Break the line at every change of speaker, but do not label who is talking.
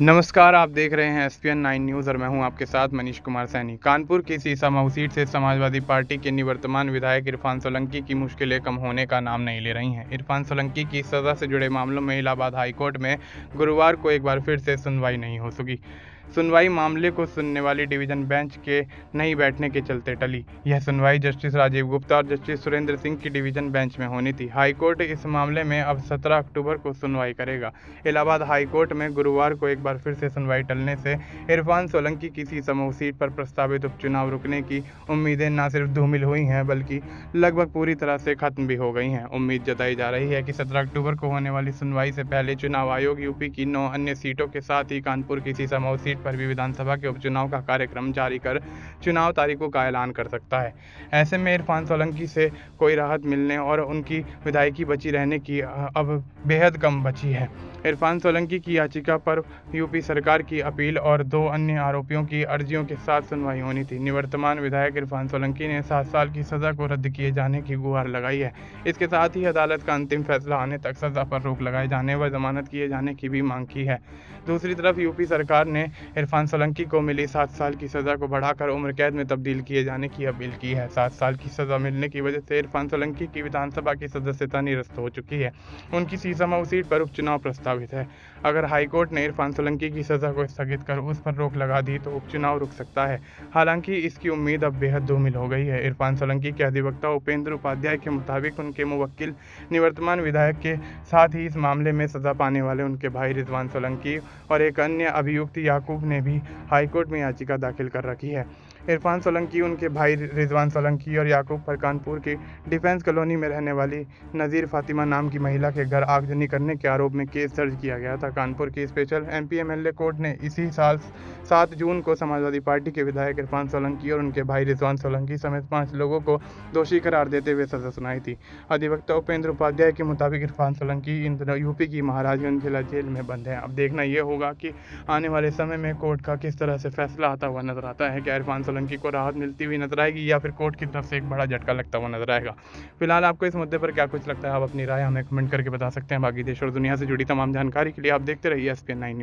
नमस्कार, आप देख रहे हैं एसपीएन 9 न्यूज़ और मैं हूं आपके साथ मनीष कुमार सैनी। कानपुर की सीसामऊ सीट से समाजवादी पार्टी के निवर्तमान विधायक इरफान सोलंकी की मुश्किलें कम होने का नाम नहीं ले रही हैं। इरफान सोलंकी की सज़ा से जुड़े मामलों में इलाहाबाद हाईकोर्ट में गुरुवार को एक बार फिर से सुनवाई नहीं हो सकी। सुनवाई मामले को सुनने वाली डिवीज़न बेंच के नहीं बैठने के चलते टली। यह सुनवाई जस्टिस राजीव गुप्ता और जस्टिस सुरेंद्र सिंह की डिवीज़न बेंच में होनी थी। हाईकोर्ट इस मामले में अब 17 अक्टूबर को सुनवाई करेगा। इलाहाबाद हाईकोर्ट में गुरुवार को एक बार फिर से सुनवाई टलने से इरफान सोलंकी की सीसामऊ सीट पर प्रस्तावित उपचुनाव रुकने की उम्मीदें न सिर्फ धूमिल हुई हैं बल्कि लगभग पूरी तरह से खत्म भी हो गई हैं। उम्मीद जताई जा रही है कि 17 अक्टूबर को होने वाली सुनवाई से पहले चुनाव आयोग यूपी की 9 अन्य सीटों के साथ ही कानपुर की सीसामऊ सीट पर भी विधानसभा के उपचुनाव का कार्यक्रम जारी कर चुनाव तारीखों का ऐलान कर सकता है। ऐसे में इरफान सोलंकी से कोई राहत मिलने और उनकी विधायकी बची रहने की अब बेहद कम बची है। इरफान सोलंकी की याचिका पर यूपी सरकार की अपील और 2 अन्य आरोपियों की अर्जियों के साथ सुनवाई होनी थी। निवर्तमान विधायक इरफान सोलंकी ने 7 साल की सज़ा को रद्द किए जाने की गुहार लगाई है। इसके साथ ही अदालत का अंतिम फैसला आने तक सज़ा पर रोक लगाए जाने व जमानत किए जाने की भी मांग की है। दूसरी तरफ यूपी सरकार ने इरफान सोलंकी को मिली 7 साल की सज़ा को बढ़ाकर उम्र कैद में तब्दील किए जाने की अपील की है। 7 साल की सज़ा मिलने की वजह से इरफान सोलंकी की विधानसभा की सदस्यता निरस्त हो चुकी है। उनकी सीसामऊ सीट पर उपचुनाव प्रस्तावित है। अगर हाईकोर्ट ने इरफान सोलंकी की सज़ा को स्थगित कर उस पर रोक लगा दी तो उपचुनाव रुक सकता है। हालांकि इसकी उम्मीद अब बेहद धूमिल हो गई है। इरफान सोलंकी के अधिवक्ता उपेंद्र उपाध्याय के मुताबिक उनके मुवक्किल निवर्तमान विधायक के साथ ही इस मामले में सज़ा पाने वाले उनके भाई रिजवान सोलंकी और एक अन्य अभियुक्त याकूब ने भी हाईकोर्ट में याचिका दाखिल कर रखी है। इरफान सोलंकी, उनके भाई रिजवान सोलंकी और याकूब पर कानपुर की डिफेंस कॉलोनी में रहने वाली नज़ीर फातिमा नाम की महिला के घर आगजनी करने के आरोप में केस दर्ज किया गया था। कानपुर की स्पेशल एमपीएमएलए कोर्ट ने इसी साल 7 जून को समाजवादी पार्टी के विधायक इरफान सोलंकी और उनके भाई रिजवान सोलंकी समेत 5 लोगों को दोषी करार देते हुए सज़ा सुनाई थी। अधिवक्ता उपेंद्र उपाध्याय के मुताबिक इरफान सोलंकी इन दिनों यूपी की महाराजगंज जिला जेल में बंद है। अब देखना यह होगा कि आने वाले समय में कोर्ट का किस तरह से फैसला आता हुआ नजर आता है। क्या इरफान सोलंकी को राहत मिलती हुई नजर आएगी या फिर कोर्ट की तरफ से एक बड़ा झटका लगता हुआ नजर आएगा। फिलहाल आपको इस मुद्दे पर क्या कुछ लगता है, आप अपनी राय हमें कमेंट करके बता सकते हैं। बाकी देश और दुनिया से जुड़ी तमाम जानकारी के लिए आप देखते रहिए एसपीएन 9 न्यूज़।